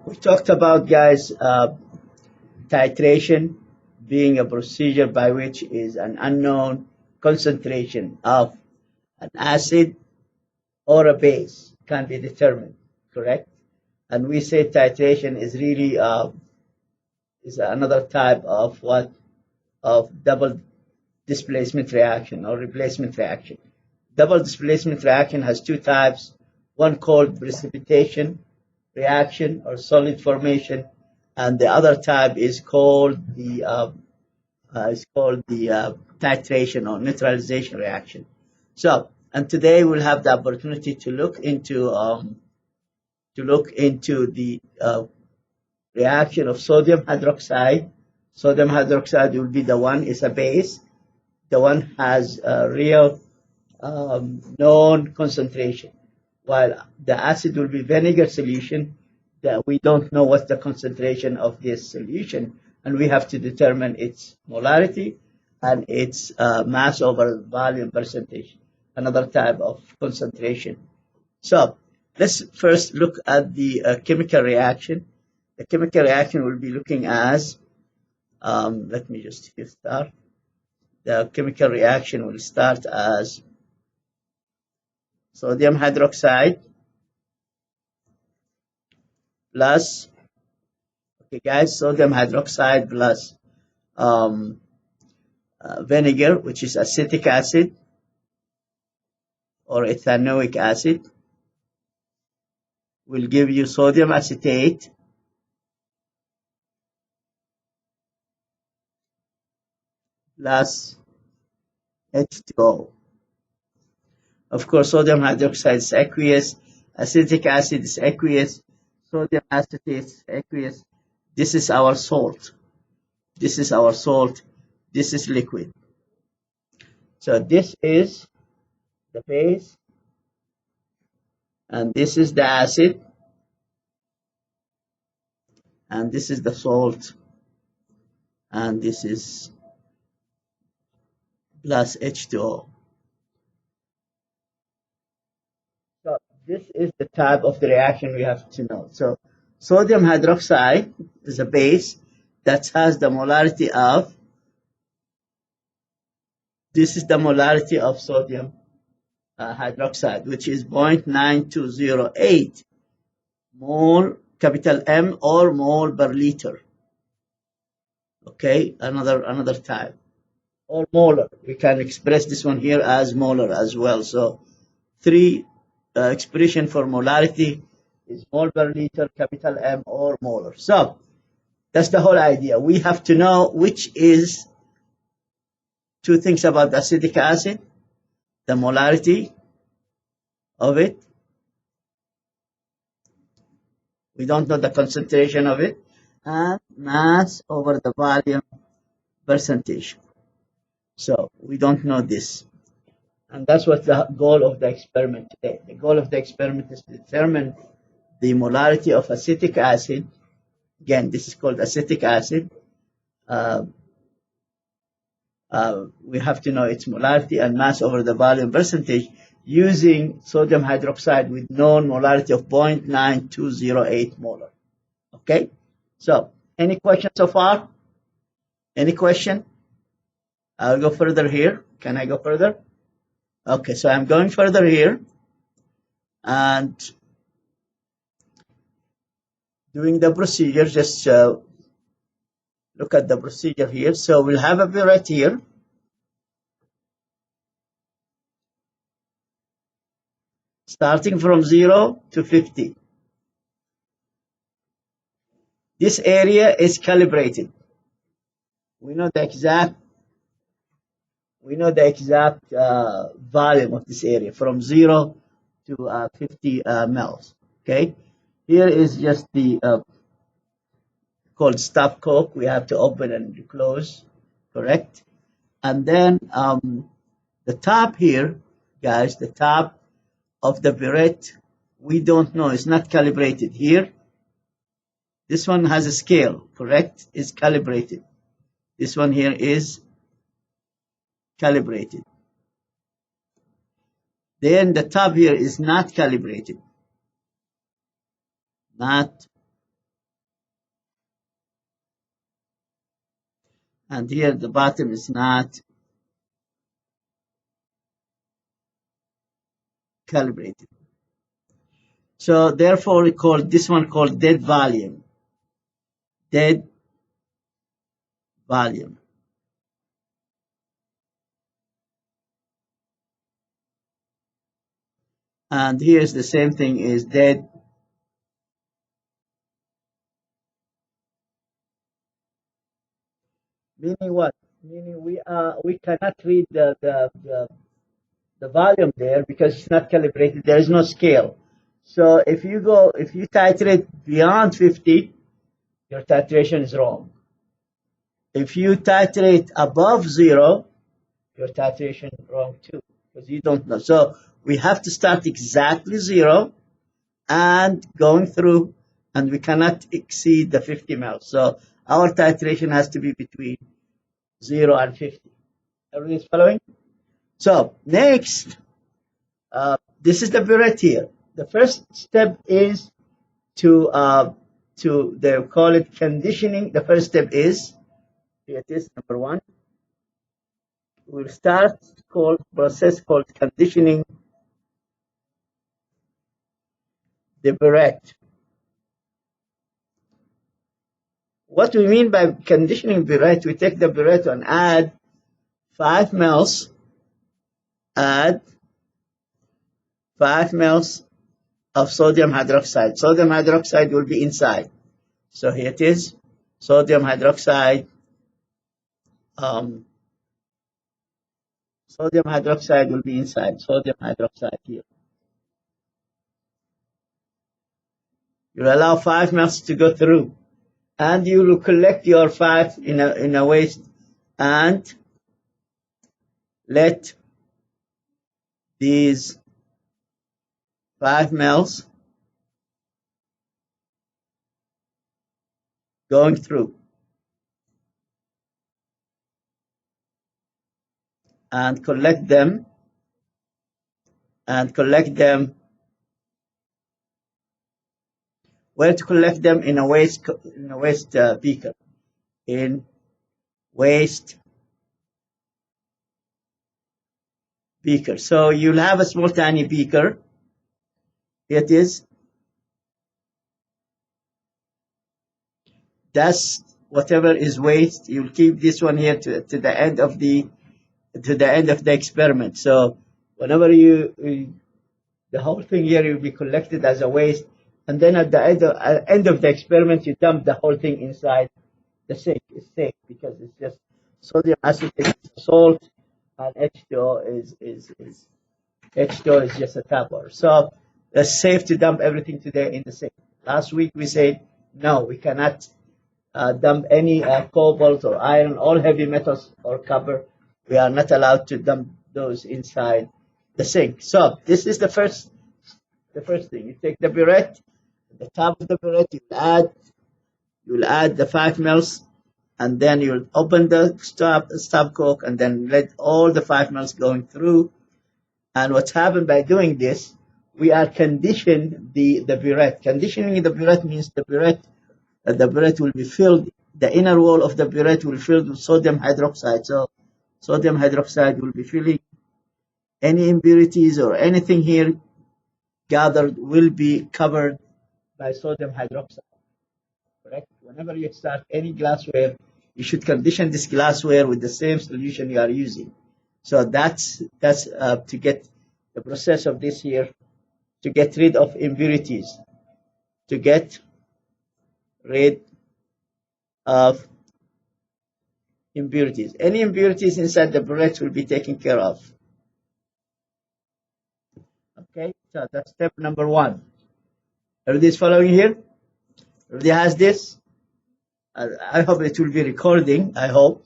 We talked about, guys, titration being a procedure by which is an unknown concentration of an acid or a base can be determined, correct? And we say titration is really is another type of what of double displacement reaction or replacement reaction. Double displacement reaction has two types, one called precipitation reaction or solid formation, and the other type is called the titration or neutralization reaction. So, and today we'll have the opportunity to look into the reaction of sodium hydroxide. Sodium hydroxide will be the one is a base. The one has a real known concentration, while the acid will be vinegar solution that we don't know what's the concentration of this solution, and we have to determine its molarity and its mass over volume percentage, another type of concentration. So let's first look at the chemical reaction. The chemical reaction will be looking as, let me just hit start. The chemical reaction will start as sodium hydroxide plus, okay guys, sodium hydroxide plus vinegar, which is acetic acid or ethanoic acid, will give you sodium acetate plus H2O. Of course, sodium hydroxide is aqueous, acetic acid is aqueous, sodium acetate is aqueous. This is our salt. This is our salt. This is liquid. So this is the base, and this is the acid, and this is the salt, and this is plus H2O. So this is the type of the reaction we have to know. So sodium hydroxide is a base that has the molarity of, this is the molarity of sodium hydroxide, which is 0.9208 mole, capital M, or mole per liter. Okay, another type. Or molar. We can express this one here as molar as well. So three expression for molarity is mole per liter, capital M, or molar. So that's the whole idea. We have to know which is two things about acetic acid, the molarity of it. We don't know the concentration of it, and mass over the volume percentage. So we don't know this. And that's what the goal of the experiment today. The goal of the experiment is to determine the molarity of acetic acid. Again, this is called acetic acid. We have to know its molarity and mass over the volume percentage using sodium hydroxide with known molarity of 0.9208 molar. Okay? So, any questions so far? Any question? I'll go further here. Can I go further? Okay, so I'm going further here and doing the procedure. Just look at the procedure here. So we'll have a burette here. Starting from 0 to 50. This area is calibrated. We know the exact volume of this area from 0 to 50 mils. Okay, here is just the called stopcock. We have to open and close, correct? And then the top here, guys, the top of the burette, we don't know. It's not calibrated here. This one has a scale, correct? It's calibrated. This one here is calibrated. Then the top here is not calibrated. Not and here the bottom is not calibrated. So therefore we call this one called dead volume. Dead volume. And here's the same thing is dead. Meaning what? Meaning we cannot read the volume there because it's not calibrated. There is no scale. So if you titrate beyond 50, your titration is wrong. If you titrate above 0, your titration is wrong too, because you don't know. So we have to start exactly 0 and going through, and we cannot exceed the 50 mL. So our titration has to be between 0 and 50. Everything's following? So next, this is the burette here. The first step is they call it conditioning. The first step is, here it is, number 1. We'll start process called conditioning the burette. What we mean by conditioning burette, we take the burette and add 5 mL, of sodium hydroxide. Sodium hydroxide will be inside. So here it is, sodium hydroxide. Sodium hydroxide will be inside. Sodium hydroxide here. You'll allow 5 mL to go through, and you will collect your 5 in a waste and let these 5 mL going through, and collect them where to collect them? In a waste beaker. In waste beaker. So you'll have a small tiny beaker. Here it is. That's whatever is waste. You'll keep this one here to the end of the experiment. So whenever the whole thing here will be collected as a waste, and then at the end of the experiment, you dump the whole thing inside the sink. It's safe because it's just sodium acetate, salt, and H2O is just a tap water. So it's safe to dump everything today in the sink. Last week we said no, we cannot dump any cobalt or iron, all heavy metals or copper. We are not allowed to dump those inside the sink. So this is the first thing. You take the burette, the top of the burette, you'll add the 5 mL, and then you'll open the stop coke, and then let all the 5 mL going through. And what's happened by doing this, we are conditioning the burette. Conditioning the burette means the burette will be filled, the inner wall of the burette will be filled with sodium hydroxide. So sodium hydroxide will be filling any impurities or anything here gathered will be covered by sodium hydroxide. Correct? Whenever you start any glassware, you should condition this glassware with the same solution you are using. So that's to get the process of this here, to get rid of impurities, to get rid of impurities. Any impurities inside the burette will be taken care of. Okay, so that's step number 1. Everybody is following here? Everybody has this? I hope it will be recording, I hope.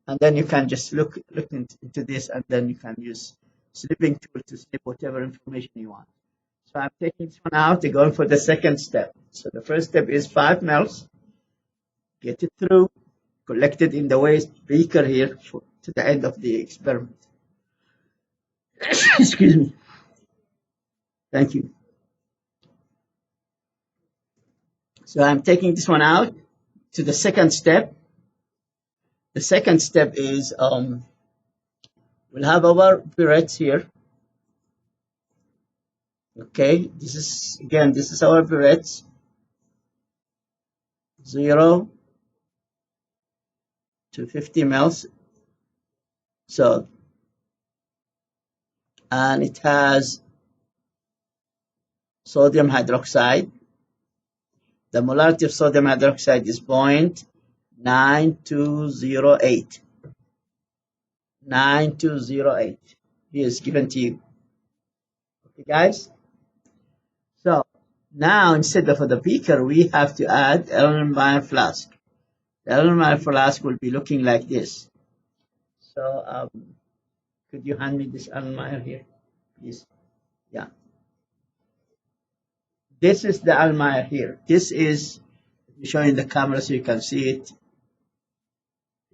And then you can just look into this, and then you can use snipping tool to snip whatever information you want. So I'm taking this one out and going for the second step. So the first step is 5 mL. Get it through, collect it in the waste beaker here to the end of the experiment. Excuse me. Thank you. So I'm taking this one out to the second step. The second step is we'll have our pirettes here. Okay, this is our pirettes. 0 to 50 mils. So, and it has sodium hydroxide. The molarity of sodium hydroxide is 0.9208. 9208. Here is given to you. Okay, guys? So, now instead of the beaker, we have to add Erlenmeyer flask. The Erlenmeyer flask will be looking like this. So, could you hand me this Erlenmeyer here, please? Yeah. This is the Erlenmeyer here. This is showing the camera so you can see it.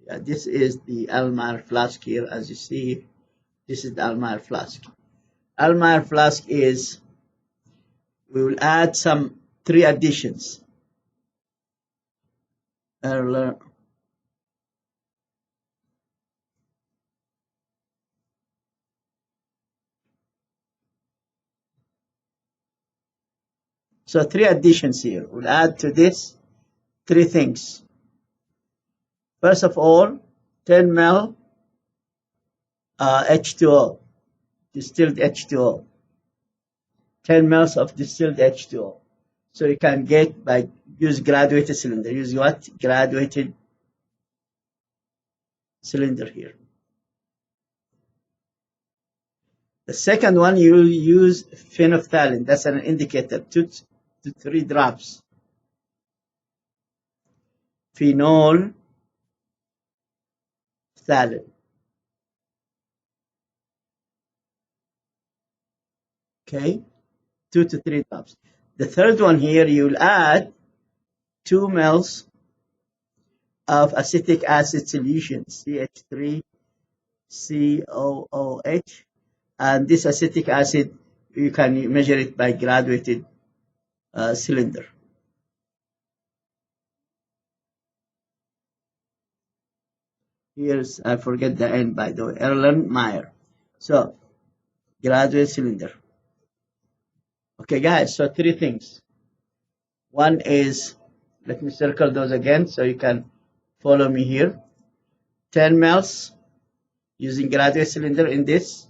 Yeah, this is the Erlenmeyer flask here, as you see. This is the Erlenmeyer flask. Erlenmeyer flask is, we will add some 3 additions. So 3 additions here. We'll add to this 3 things. First of all, 10 ml H2O, distilled H2O. 10 ml of distilled H2O. So you can get by use graduated cylinder. Use what? Graduated cylinder here. The second one, you will use phenolphthalein. That's an indicator. 2 to 3 drops. Phenolphthalein. Okay, 2 to 3 drops. The third one here, you'll add 2 ml of acetic acid solution, CH3COOH. And this acetic acid, you can measure it by graduated cylinder. Here's, I forget the N by the way, Erlenmeyer. So, graduated cylinder. Okay, guys, so 3 things. One is, let me circle those again so you can follow me here. 10 ml using graduated cylinder in this.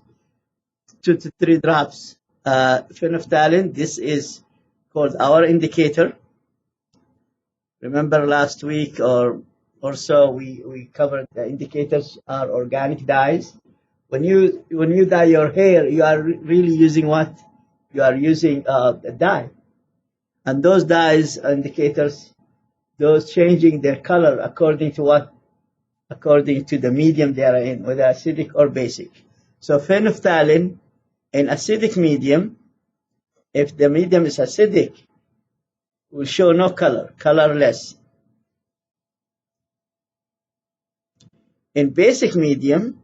2 to 3 drops phenolphthalein. This is called our indicator. Remember last week or so we covered the indicators are organic dyes. When you dye your hair, you are really using what? You are using a dye. And those dyes indicators, those changing their color according to what? According to the medium they are in, whether acidic or basic. So phenolphthalein in acidic medium, if the medium is acidic, will show no color, colorless. In basic medium,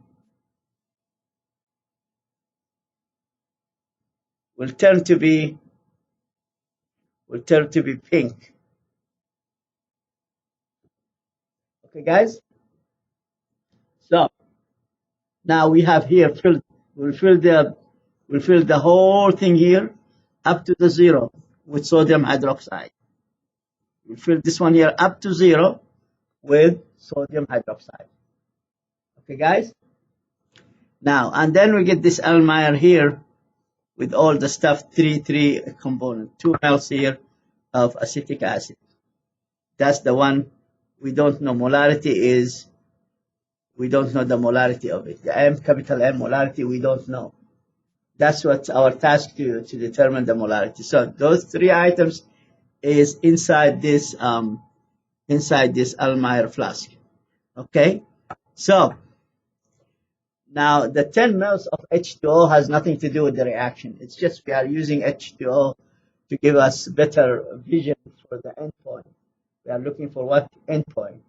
will turn to be pink. Okay, guys. So now we have here filled. We'll fill the whole thing here up to the 0 with sodium hydroxide. We'll fill this one here up to 0 with sodium hydroxide. Okay, guys. Now and then we get this Erlenmeyer here with all the stuff, 3 components, 2 ml here of acetic acid. That's the one we don't know. Molarity is, we don't know the molarity of it. The M, capital M molarity, we don't know. That's what our task to determine the molarity. So those 3 items is inside this Erlenmeyer flask. Okay, so now the 10 ml of H2O has nothing to do with the reaction. It's just we are using H2O to give us better vision for the endpoint. We are looking for what endpoint?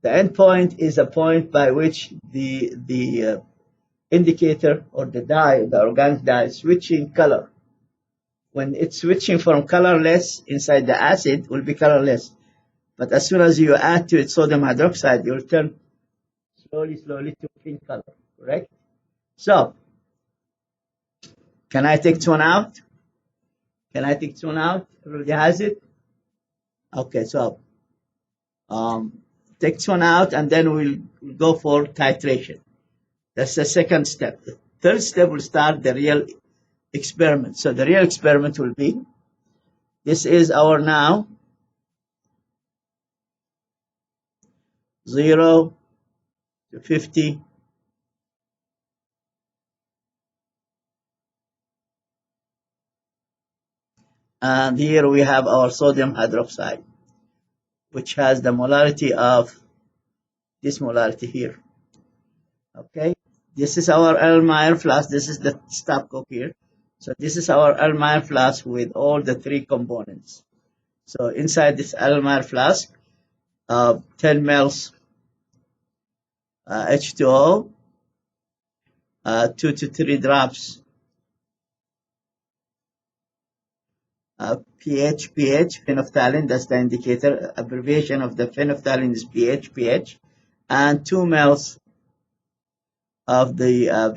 The endpoint is a point by which the indicator or the dye, the organic dye, is switching color. When it's switching from colorless inside the acid, will be colorless. But as soon as you add to it sodium hydroxide, it will turn slowly to pink color, correct? So, can I take this one out? Can I take this one out? Everybody has it? Okay, so take this one out and then we'll go for titration. That's the second step. The third step will start the real experiment. So the real experiment will be, this is our now 0 to 50. And here we have our sodium hydroxide, which has the molarity of this molarity here. Okay, this is our Erlenmeyer flask. This is the stopcock here. So this is our Erlenmeyer flask with all the three components. So inside this Erlenmeyer flask, 10 mL H2O, 2 to 3 drops pH, phenolphthalein, that's the indicator. Abbreviation of the phenolphthalein is pH, and 2 mL of the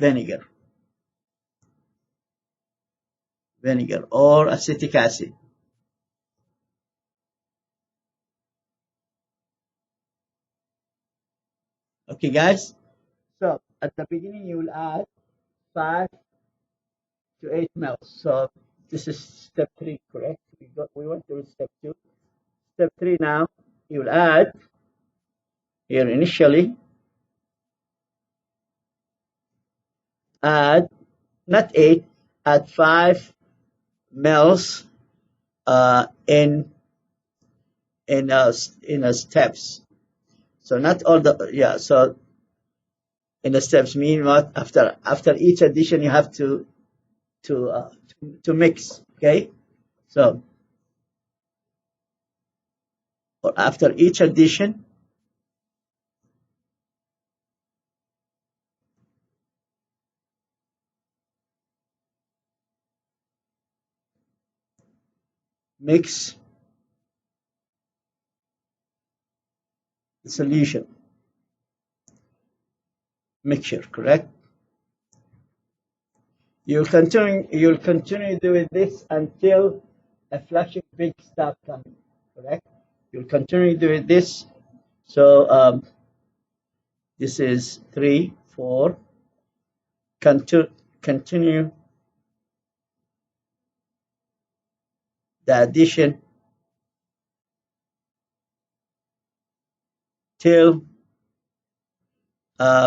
vinegar or acetic acid. Okay, guys. So at the beginning, you will add 5 to 8 mL. So this is step 3, correct? We went through step 2. Step 3 now, you will add here initially, add not 8, add 5 mLs in steps. So not all the So in the steps mean what? After each addition you have to mix. Okay. So after each addition, mix the solution mixture. Correct. You'll continue doing this until a flashing pink stop coming. Correct. You'll continue doing this. So this is 3, 4. Continue the addition till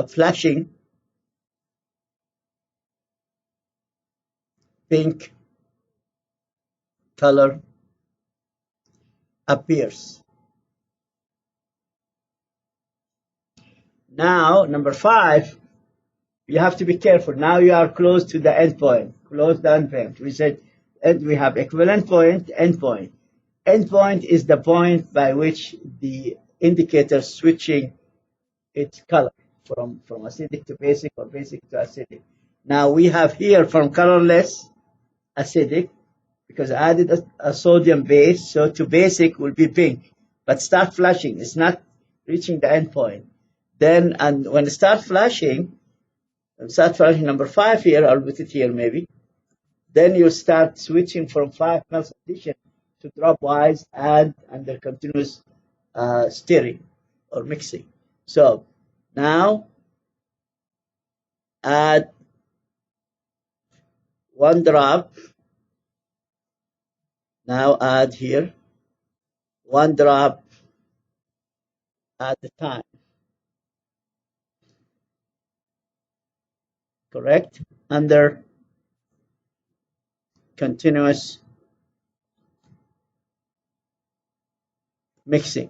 flashing pink color appears. Now, number 5, you have to be careful. Now you are close to the end point. Close the end point. We said we have equivalent point, end point. End point is the point by which the indicator switching its color from acidic to basic or basic to acidic. Now we have here from colorless acidic, because I added a sodium base, so to basic will be pink. But start flashing, it's not reaching the end point. Then, and when it start flashing number 5 here, I'll put it here maybe. Then you start switching from 5 mL addition to dropwise and under continuous stirring or mixing. So now add 1 drop. Now add here 1 drop at a time. Correct? Under continuous mixing.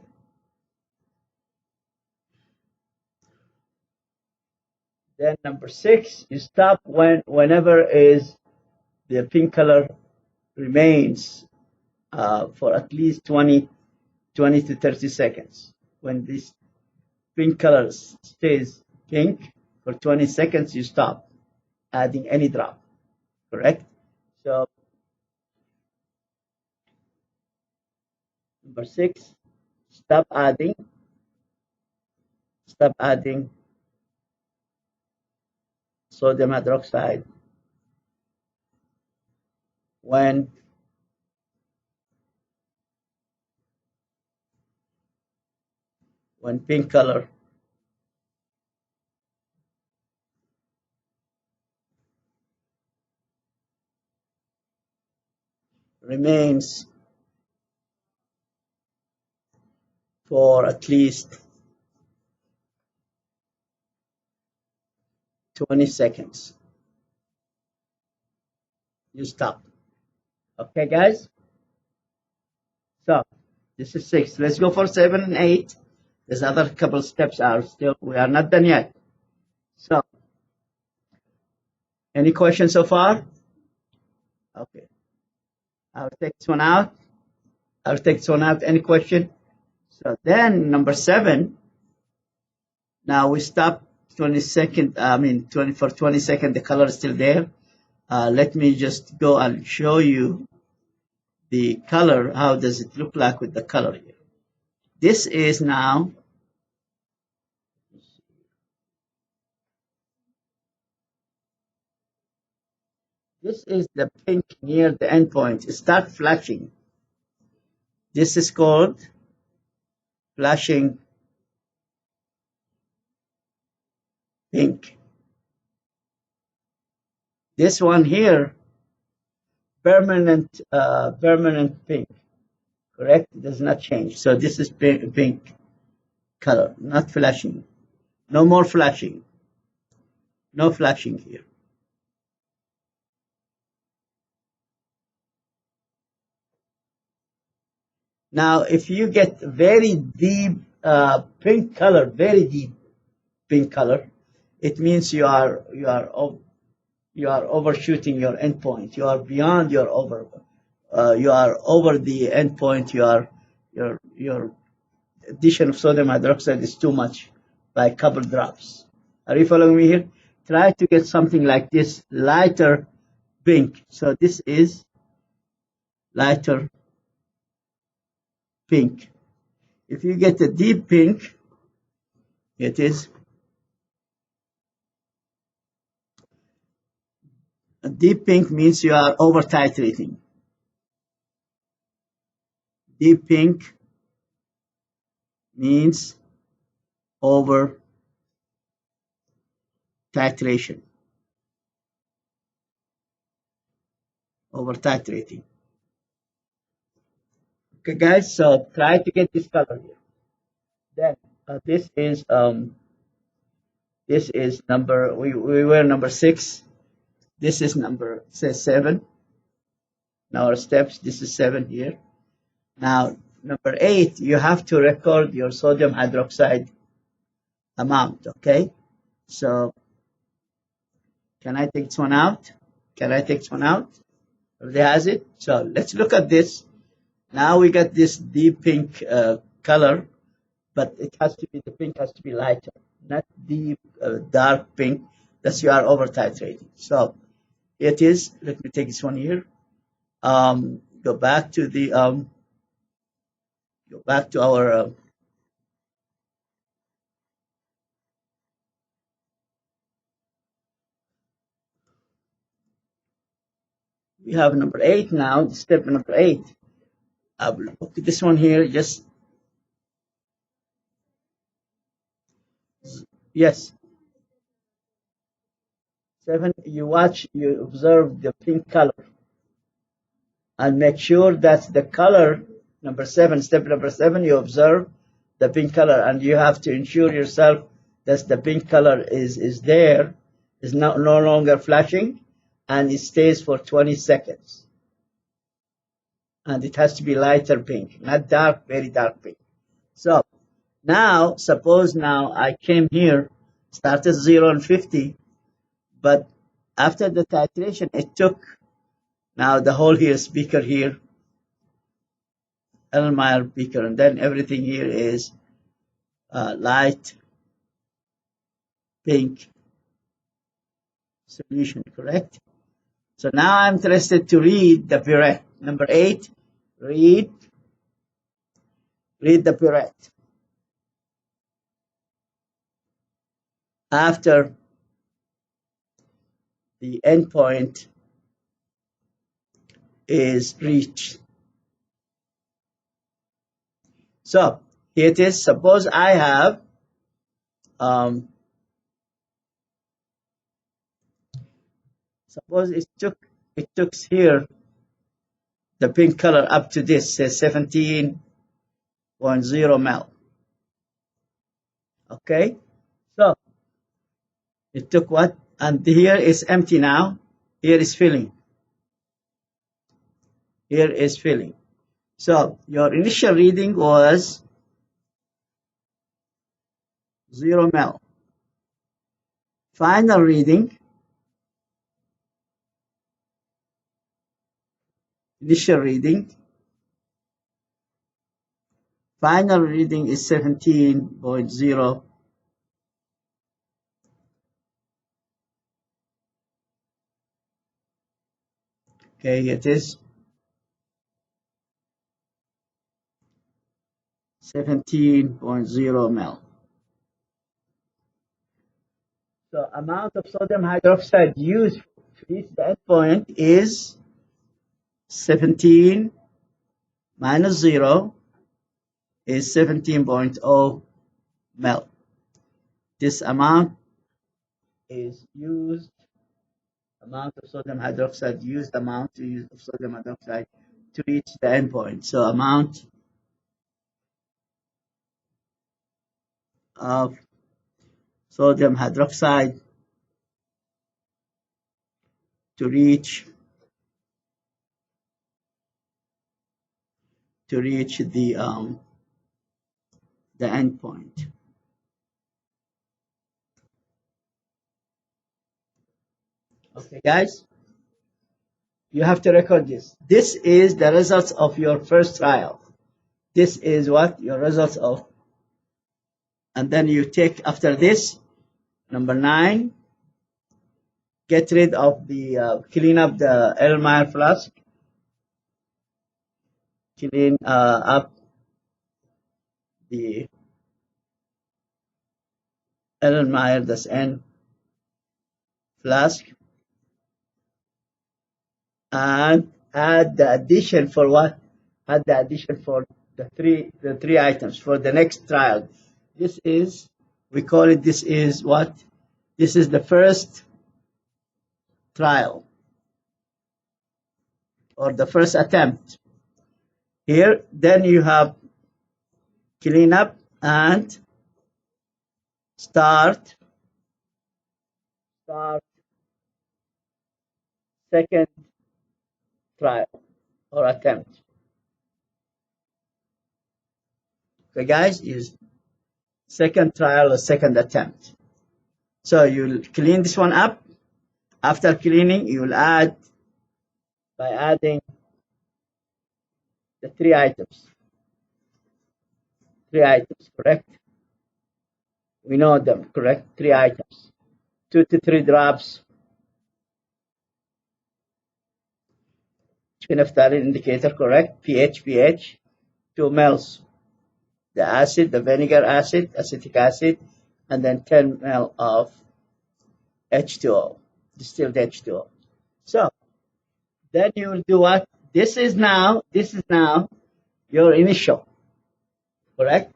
Then number 6, you stop whenever is the pink color remains for at least 20 to 30 seconds. When this pink color stays pink for 20 seconds, you stop adding any drop. Correct? So number 6, stop adding sodium hydroxide when pink color remains for at least 20 seconds. You stop. Okay, guys? So this is 6. Let's go for 7 and 8. There's other couple steps are still, we are not done yet. So, any questions so far? Okay. I'll take this one out. Any question? So then number 7, now we stop 20 second, 20 seconds, the color is still there. Let me just go and show you the color. How does it look like with the color here? This is now, this is the pink near the endpoint. It starts flashing. This is called flashing pink. This one here, permanent pink, correct? It does not change. So this is pink color, not flashing. No more flashing. No flashing here. Now, if you get very deep pink color, very deep pink color, it means you are overshooting your endpoint. You are beyond your you are over the endpoint. Your addition of sodium hydroxide is too much, by a couple drops. Are you following me here? Try to get something like this, lighter pink. So this is lighter pink. If you get a deep pink, it is a deep pink means you are over titrating. Deep pink means over titration. Over titrating. Okay, guys. So try to get this color here. Then this is number, we were number 6. This is number, says 7. Now our steps, this is 7 here. Now, number 8, you have to record your sodium hydroxide amount, okay? So, can I take this one out? Everybody has it? So, let's look at this. Now we got this deep pink color, but the pink has to be lighter, not deep, dark pink. That's you are over titrating. So, it is, let me take this one here. Go back to our we have number 8 now, step number 8. Look at this one here, just, yes. 7, you observe the pink color and make sure that the color, number 7, step number 7, you observe the pink color and you have to ensure yourself that the pink color is there, is no longer flashing, and it stays for 20 seconds. And it has to be lighter pink, not dark, very dark pink. So now, suppose now I came here, started 0 and 50, but after the titration, it took, now the whole here, speaker here, Erlenmeyer beaker, and then everything here is light pink solution, correct? So now I'm interested to read the purette. Number 8, read the purette. After the endpoint is reached. So here it is. Suppose I have suppose it took here the pink color up to this says 17.0 mel. Okay, so it took what? And here is empty now. Here is filling. Here is filling. So your initial reading was 0 mel. Final reading, initial reading, final reading is 17.0. Okay, it is 17.0 mel. So amount of sodium hydroxide used to reach the endpoint is 17 minus 0 is 17.0 mel. This amount is used, amount of sodium hydroxide used, amount to use of sodium hydroxide to reach the endpoint. So amount of sodium hydroxide to reach the endpoint. Okay, guys, you have to record this. This is the results of your first trial. This is what your results of, and then you take after this number 9. Get rid of the clean up the Erlenmeyer flask. Clean up the Erlenmeyer, that's N flask, and add the addition for what? Add the addition for the three items for the next trial. This is, we call it, this is what? This is the first trial or the first attempt. Here, then you have clean up and start second trial or attempt. Okay, guys, is second trial or second attempt. So you'll clean this one up. After cleaning, you will add by adding the three items. Three items, correct? We know them, correct? Three items. 2 to 3 drops phenolphthalein indicator, correct? pH, 2 mL. The acid, the vinegar acid, acetic acid, and then 10 ml of H2O, distilled H2O. So then you will do what? This is now your initial, correct?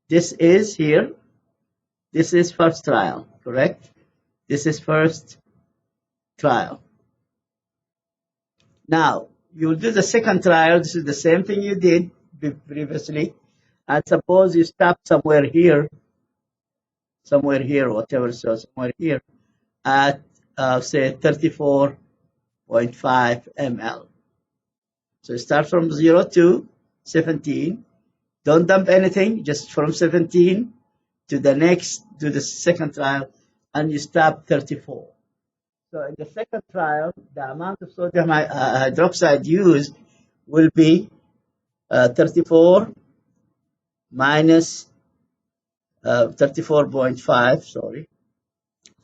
This is here. This is first trial, correct? This is first trial. Now you'll do the second trial. This is the same thing you did previously. And suppose you stop somewhere here, whatever, so somewhere here at say 34.5 ml. So start from 0 to 17. Don't dump anything, just from 17 to the next, to the second trial, and you stop 34. So in the second trial, the amount of sodium hydroxide used will be 34 minus 34.5, sorry.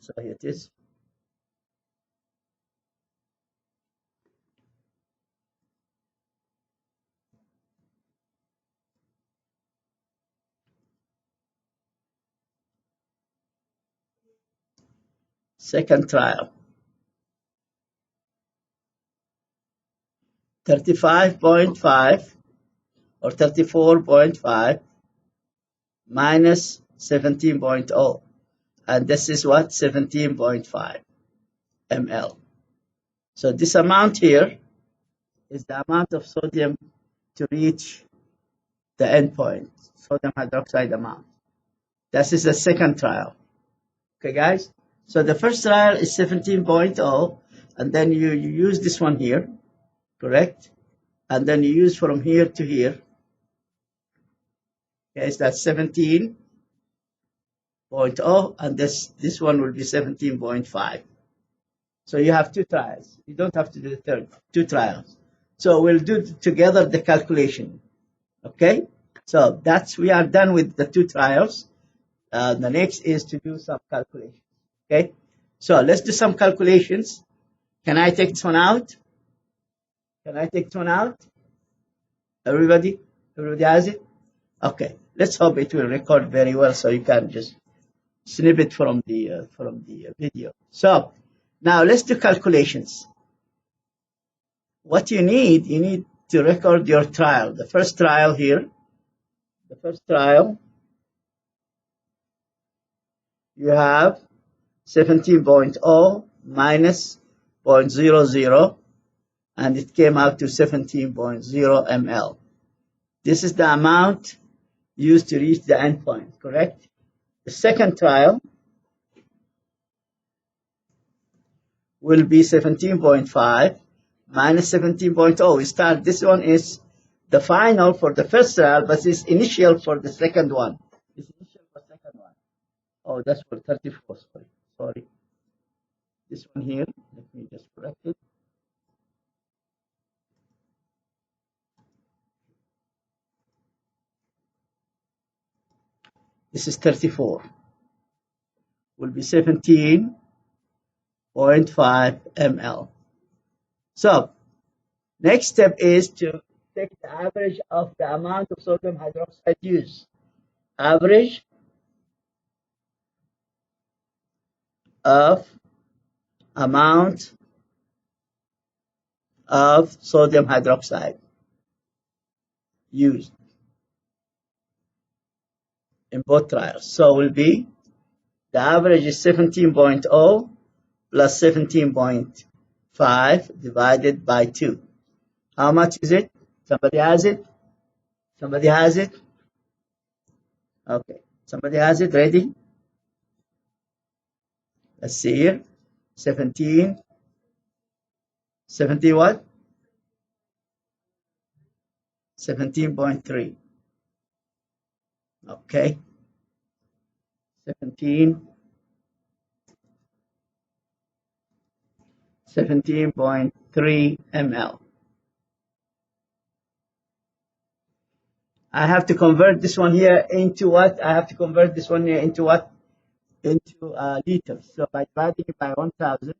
So here it is. Second trial. 35.5 or 34.5 minus 17.0, and this is what? 17.5 ml. So this amount here is the amount of sodium to reach the endpoint, sodium hydroxide amount. This is the second trial. Okay, guys? So the first trial is 17.0, and then you use this one here, correct? And then you use from here to here. Okay, so that's 17.0, and this one will be 17.5. So you have two trials. You don't have to do the third, two trials. So we'll do together the calculation. Okay? So we are done with the two trials. The next is to do some calculations. Okay? So let's do some calculations. Can I take this one out? Can I take this one out? Everybody? Everybody has it? Okay. Let's hope it will record very well so you can just snip it from the video. So now let's do calculations. What you need to record your trial. The first trial here, the first trial, you have 17.0 minus 0.00, and it came out to 17.0 ml. This is the amount used to reach the endpoint, correct? The second trial will be 17.5 minus 17.0. We start, this one is the final for the first trial, but it's initial for the second one. It's initial for the second one. Oh, that's for 34, sorry. This one here, let me just correct it. This is 34. Will be 17.5 ml. So, next step is to take the average of the amount of sodium hydroxide used. Average of amount of sodium hydroxide used in both trials. So will be the average is 17.0 plus 17.5 divided by 2. How much is it? Somebody has it? Somebody has it? Okay. Somebody has it ready? Let's see here. 17 what? 17.3. Okay. 17.3 ml. I have to convert this one here into what? I have to convert this one here into what? Into liters. So by dividing it by 1,000,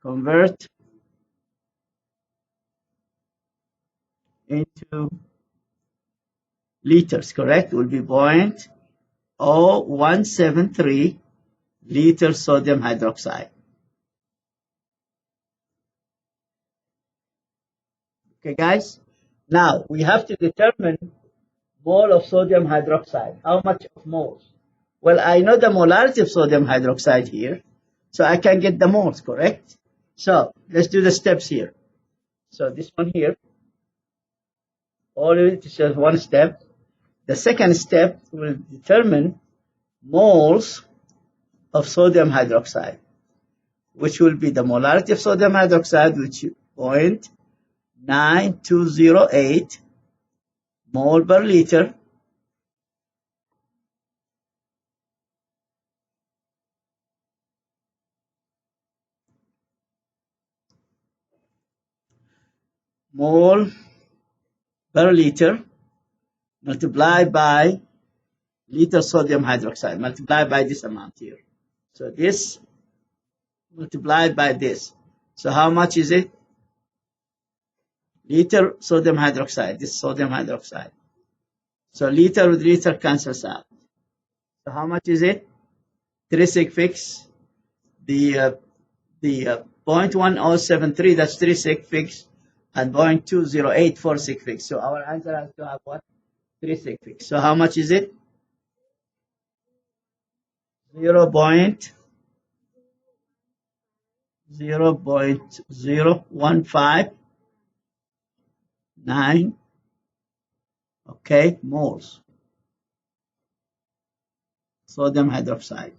convert into liters, correct? Will be 0.0173 liters sodium hydroxide. Okay, guys? Now, we have to determine mole of sodium hydroxide. How much of moles? Well, I know the molarity of sodium hydroxide here, so I can get the moles, correct? So, let's do the steps here. So, this one here, all of it is just one step. The second step will determine moles of sodium hydroxide, which will be the molarity of sodium hydroxide, which is 0.9208 mole per liter, mole per liter multiplied by liter sodium hydroxide, multiplied by this amount here. So this multiplied by this. So how much is it? Liter sodium hydroxide, this sodium hydroxide. So liter with liter cancels out. So how much is it? 3 sig fix. The 0.1073, that's 3 sig fix and 0.20846 fixed. So our answer has to have what? 36 fixed. So how much is it? 0.0159, okay, moles sodium hydroxide.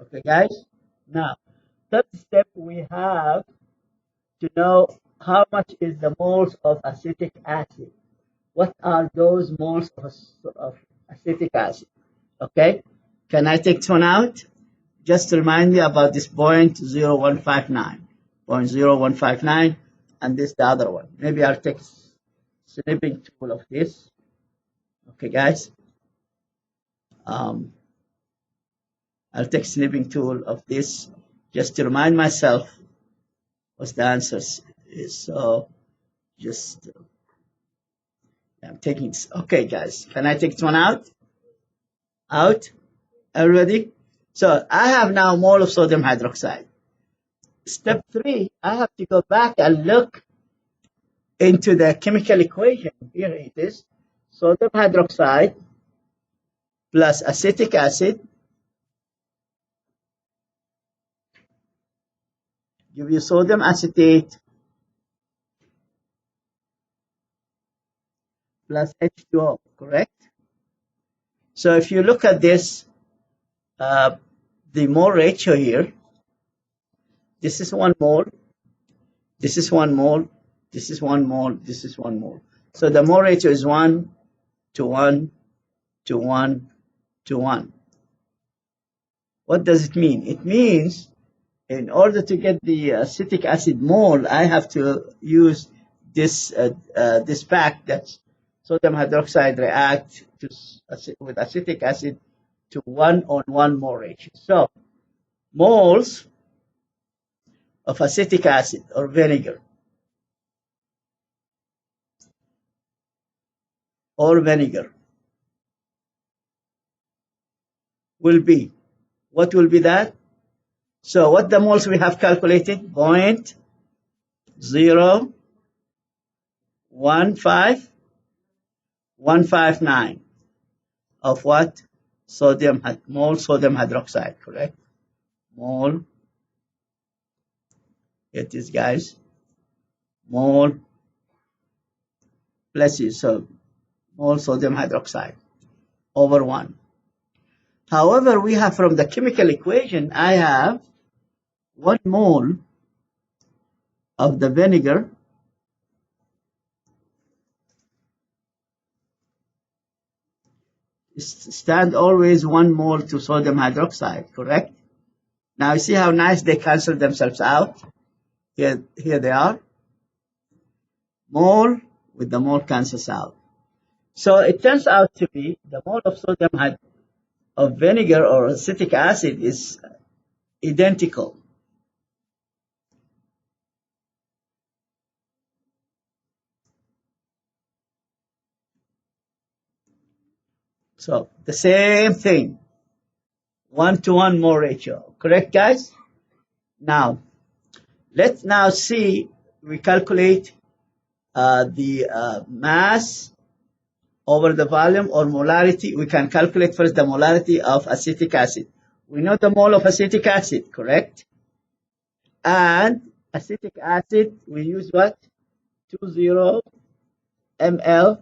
Okay, guys. Now, third step, we have to know how much is the moles of acetic acid. What are those moles of acetic acid? Okay, can I take this one out? Just to remind you about this 0.0159, 0.0159, and this the other one. Maybe I'll take snipping tool of this. Okay, guys. I'll take snipping tool of this just to remind myself what the answer is. So just I'm taking this. Okay, guys, can I take this one out? Out. Everybody? So I have now mole of sodium hydroxide. Step 3, I have to go back and look into the chemical equation. Here it is. Sodium hydroxide plus acetic acid give you sodium acetate plus H2O, correct? So if you look at this, the mole ratio here, this is 1 mole, this is 1 mole, this is 1 mole, this is 1 mole. So the mole ratio is 1 to 1 to 1 to 1. What does it mean? It means in order to get the acetic acid mole, I have to use this this fact that sodium hydroxide react with acetic acid to 1:1 mole ratio. So moles of acetic acid or vinegar will be, what will be that? So what the moles we have calculated? 0.015159 of what? Mole sodium hydroxide, correct? Mole, it is, guys, mole, bless you, so mole sodium hydroxide over 1. However, we have from the chemical equation, I have 1 mole of the vinegar stand always 1 mole to sodium hydroxide, correct? Now you see how nice they cancel themselves out. Here they are. Mole with the mole cancels out. So it turns out to be the mole of sodium of vinegar or acetic acid is identical. So the same thing, 1:1 mole ratio, correct, guys? Now let's now see, we calculate the mass over the volume or molarity. We can calculate first the molarity of acetic acid. We know the mole of acetic acid, correct? And acetic acid, we use what? 20 ml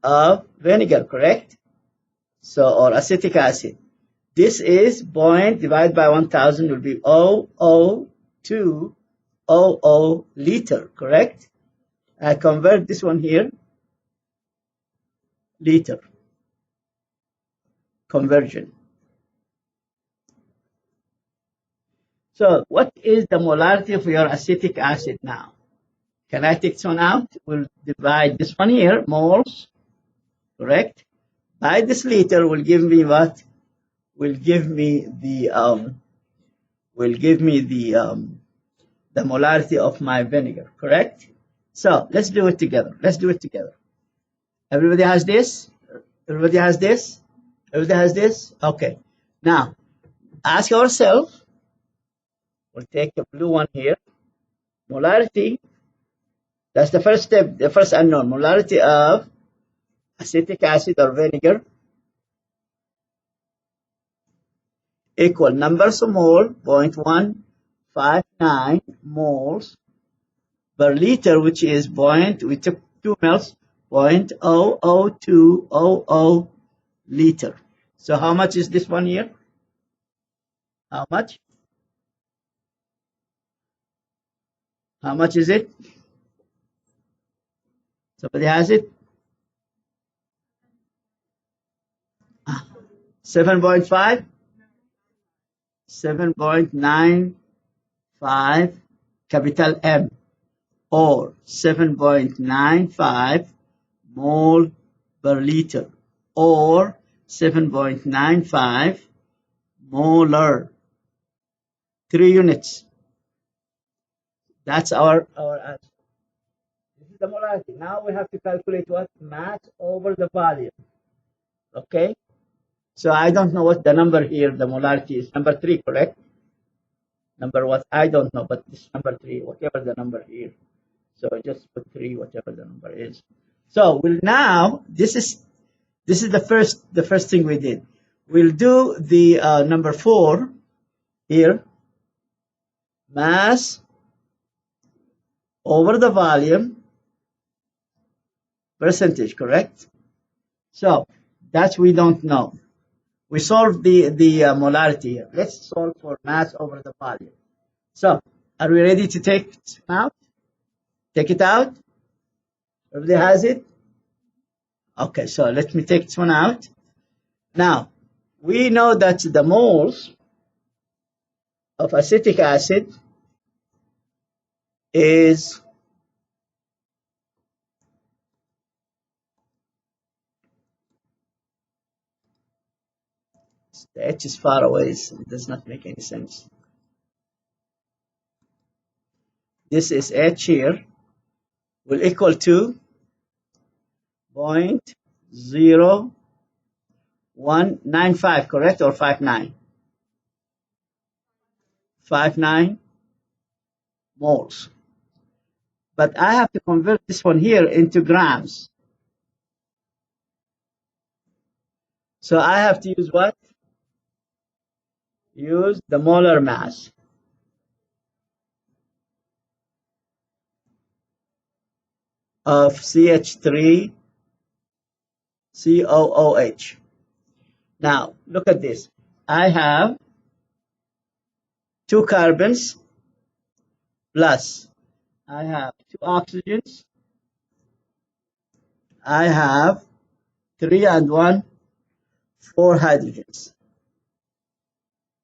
of vinegar, correct? So, or acetic acid. This is point divided by 1000 will be 0.0200 liter, correct? I convert this one here, liter, conversion. So what is the molarity of your acetic acid now? Can I take this one out? We'll divide this one here, moles, correct? By this liter will give me what? Will give me the molarity of my vinegar, correct? So let's do it together. Let's do it together. Everybody has this? Everybody has this? Everybody has this? Okay. Now, ask ourselves, we'll take a blue one here. Molarity, that's the first step, the first unknown. Molarity of acetic acid or vinegar equal numbers of mole, 0.159 moles per liter, which is we took 2 mils, 0.00200 liter. So how much is this one here? How much? How much is it? Somebody has it? 7.5? 7.95 capital M, or 7.95 mole per liter, or 7.95 molar. 3 units. That's our answer. This is the molarity. Now we have to calculate what? Mass over the volume. Okay? So I don't know what the number here, the molarity is. Number 3, correct? Number what? I don't know, but this number 3, whatever the number here. So just put 3, whatever the number is. So we'll now, this is the first thing we did. We'll do the number 4 here. Mass over the volume percentage, correct? So that we don't know. We solved the molarity here. Let's solve for mass over the volume. So are we ready to take it out? Take it out? Everybody has it? Okay, so let me take this one out. Now, we know that the moles of acetic acid is the H is far away, so it does not make any sense. This is H here will equal to 0.0195, correct, or 59? 59 moles. But I have to convert this one here into grams. So I have to use what? Use the molar mass. Of CH3COOH. Now, look at this. I have 2 carbons plus I have 2 oxygens. I have 3 and 1, 4 hydrogens.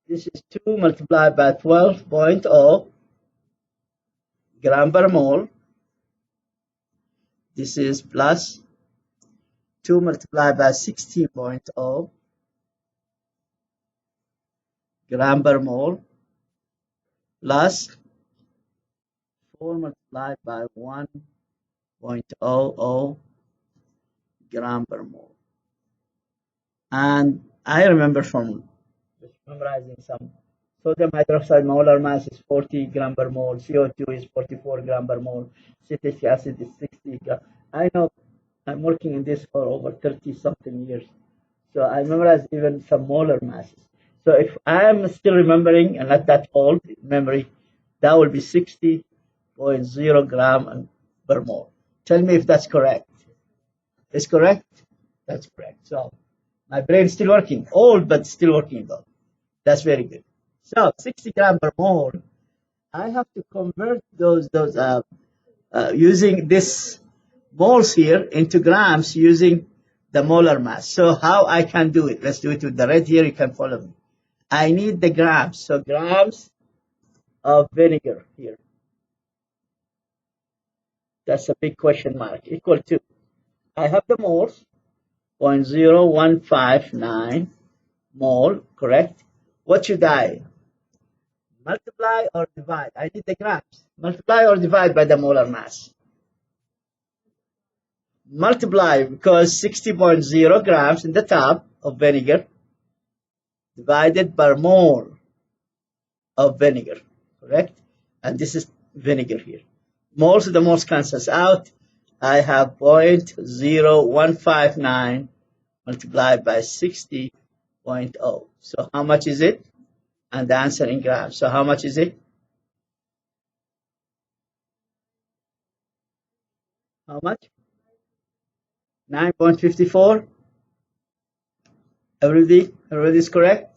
This is 2 multiplied by 12.0 gram per mole. This is plus 2 multiplied by 16.0 gram per mole plus 4 multiplied by 1.00 gram per mole. And I remember from just memorizing some sodium hydroxide molar mass is 40 gram per mole, CO2 is 44 gram per mole, citric acid is 60 gram. I know I'm working in this for over 30 something years. So I memorize even some molar masses. So if I'm still remembering and not that old memory, that will be 60.0 gram per mole. Tell me if that's correct. Is correct? That's correct. So my brain is still working. Old, but still working though. That's very good. So 60 gram per mole, I have to convert those using this moles here into grams using the molar mass. So how I can do it? Let's do it with the red here. You can follow me. I need the grams. So grams of vinegar here. That's a big question mark. Equal to, I have the moles, 0.0159 mole, correct? What should I multiply or divide? I need the grams. Multiply or divide by the molar mass? Multiply, because 60.0 grams in the top of vinegar divided per mole of vinegar, correct? And this is vinegar here. Moles, the moles cancels out. I have 0.0159 multiplied by 60.0. So how much is it? And the answer in grams. So how much is it? How much? 9.54. Everybody is correct?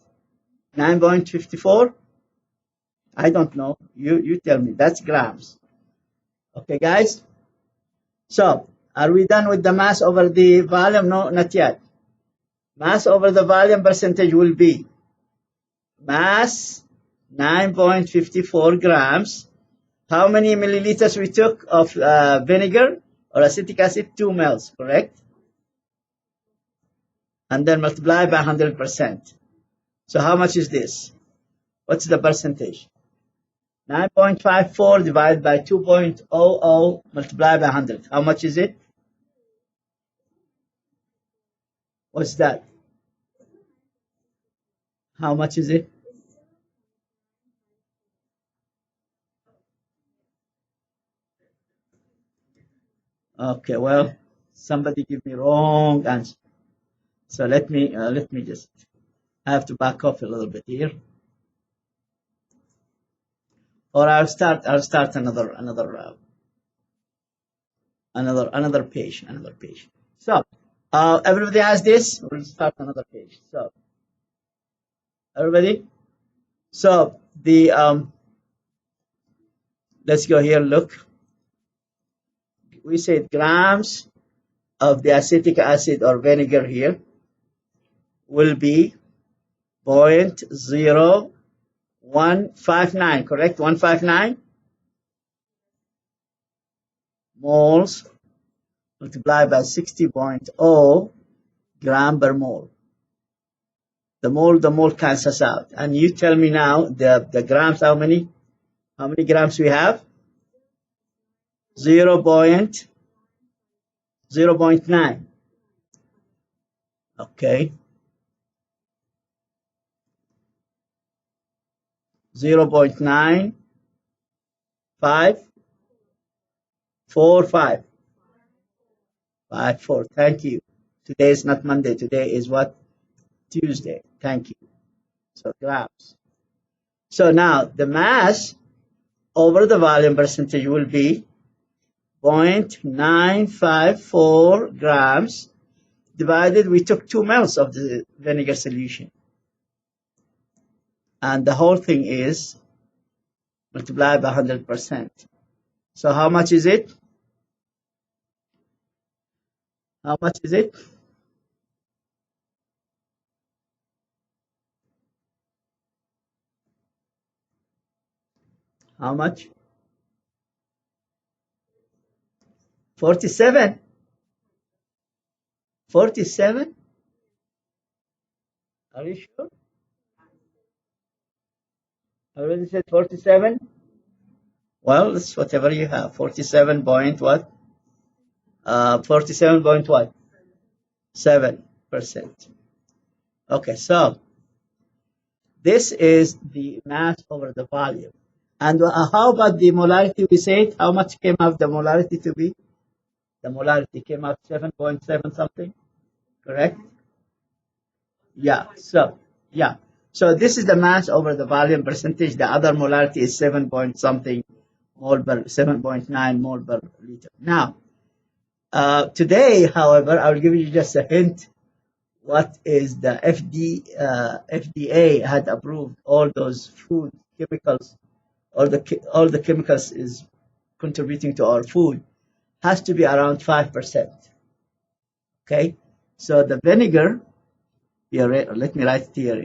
9.54? I don't know. You tell me. That's grams. Okay, guys? So, are we done with the mass over the volume? No, not yet. Mass over the volume percentage will be mass 9.54 grams. How many milliliters we took of vinegar or acetic acid? 2 mL, correct? And then multiply by 100%. So how much is this? What's the percentage? 9.54 divided by 2.00 multiplied by 100. How much is it? What's that? How much is it? Okay, well, somebody give me wrong answer. So let me just, I have to back off a little bit here. Or I'll start another page. So everybody has this. We'll start another page. So everybody. So the let's go here. Look, we said grams of the acetic acid or vinegar here will be 0.0159. Correct? 159 moles multiplied by 60.0 gram per mole. The mole cancels out. And you tell me now the grams, how many grams we have? 0.9. Okay. 0.9545. 54. Thank you. Today is not Monday. Today is what? Tuesday. Thank you. So grams. So now the mass over the volume percentage will be 0.954 grams divided, we took 2 mL of the vinegar solution. And the whole thing is multiplied by 100%. So how much is it? How much is it? How much? 47? 47? Are you sure? I already said 47? Well, it's whatever you have. 47 point what? 47 point what? 7%. Okay, so this is the mass over the volume. And how about the molarity? We said how much came out the molarity to be? The molarity came out 7.7 something, correct? Yeah. So this is the mass over the volume percentage. The other molarity is 7 point something mole per 7.9 mole per liter. Now, today, however, I'll give you just a hint. What is the FDA had approved all those food chemicals, all the chemicals is contributing to our food has to be around 5%. Okay, so the vinegar. Here, let me write it here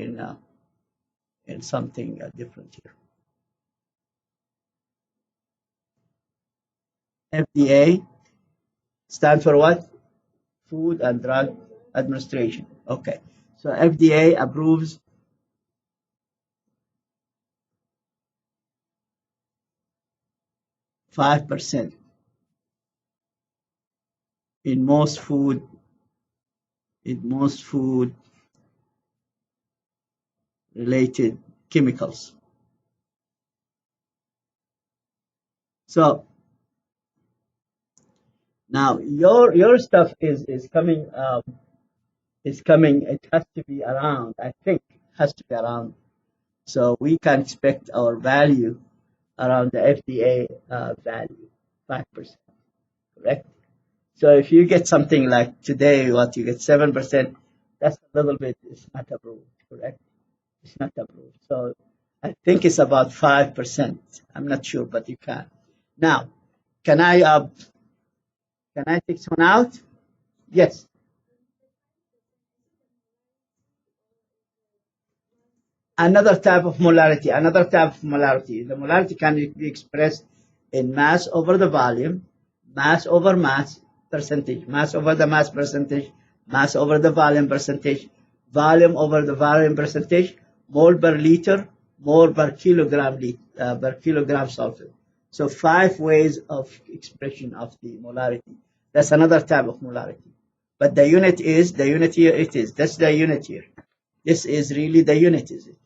in something different here. FDA stands for what? Food and Drug Administration. Okay, so FDA approves 5% in most food related chemicals. So now your stuff is coming. Is coming. It has to be around. I think has to be around. So we can expect our value around the FDA value, 5%, correct? So if you get something like today, what you get 7%, that's a little bit. It's not approved, correct? It's not approved. So I think it's about 5%. I'm not sure, but you can. Now, can I uh, can I take one out? Yes. Another type of molarity. Another type of molarity. The molarity can be expressed in mass over the volume, mass over mass percentage, mass over the mass percentage, mass over the volume percentage, volume over the volume percentage, mole per liter, mole per kilogram sulfate. So 5 ways of expression of the molarity. That's another type of molarity. But the unit is the unit here. It is. That's the unit here. This is really the unit, is it?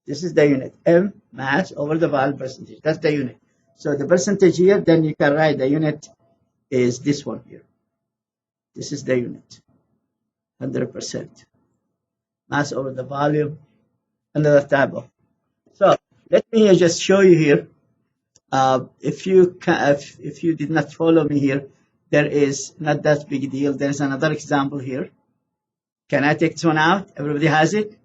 This is the unit. M mass over the volume percentage. That's the unit. So the percentage here, then you can write the unit is this one here. This is the unit. 100%. Mass over the volume. Another type of. So let me just show you here. If you did not follow me here, there is not that big deal. There is another example here. Can I take this one out? Everybody has it?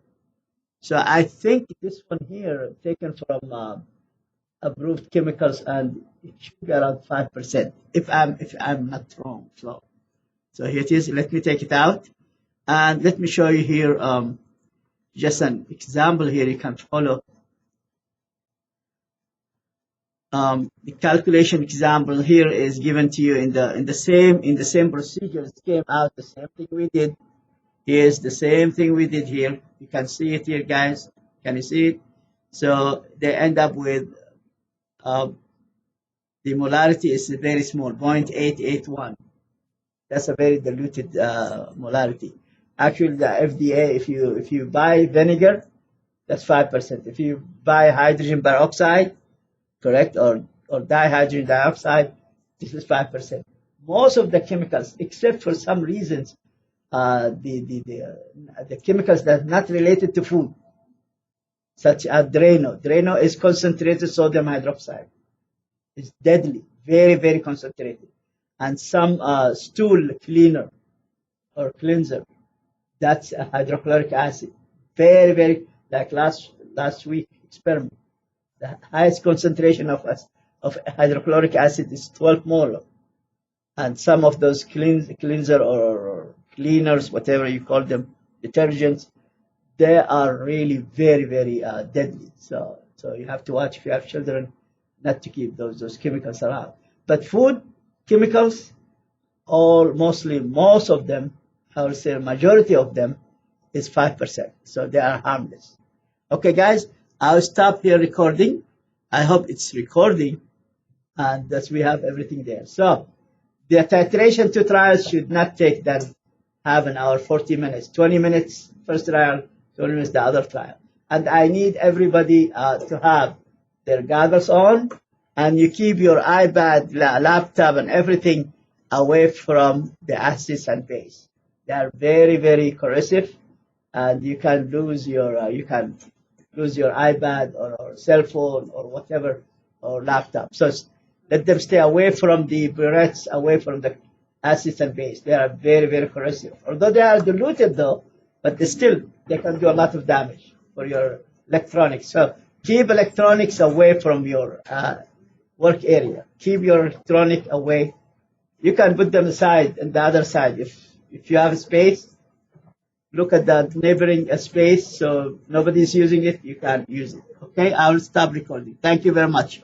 So I think this one here taken from approved chemicals, and it should be around 5%, if I'm not wrong. So here it is. Let me take it out, and let me show you here just an example here. You can follow the calculation example here is given to you in the same procedure. It came out the same thing we did. Here's the same thing we did here. You can see it here, guys. Can you see it? So they end up with the molarity is very small, 0.881. That's a very diluted molarity. Actually, the FDA, if you buy vinegar, that's 5%. If you buy hydrogen peroxide, correct, or dihydrogen dioxide, this is 5%. Most of the chemicals, except for some reasons, the chemicals that are not related to food, such as Drano. Drano is concentrated sodium hydroxide. It's deadly, very, very concentrated. And some stool cleaner or cleanser, that's a hydrochloric acid. Very, very, like last week experiment. The highest concentration of hydrochloric acid is 12 molar. And some of those cleanser or cleaners, whatever you call them, detergents, they are really very, very deadly. So you have to watch if you have children not to keep those chemicals around. But food chemicals, most of them, I would say majority of them, is 5%. So they are harmless. Okay, guys, I'll stop here recording. I hope it's recording, and that we have everything there. So the titration 2 trials should not take than half an hour, 40 minutes, 20 minutes first trial, 20 minutes the other trial. And I need everybody to have their goggles on, and you keep your iPad, laptop, and everything away from the acids and base. They are very, very corrosive, and you can lose your iPad or cell phone or whatever, or laptop. So let them stay away from the burettes, away from the acids and base. They are very, very corrosive. Although they are diluted though, but they can do a lot of damage for your electronics. So keep electronics away from your work area. Keep your electronic away. You can put them aside on the other side. If you have space, look at that neighboring space, so nobody's using it, you can use it. Okay, I will stop recording. Thank you very much.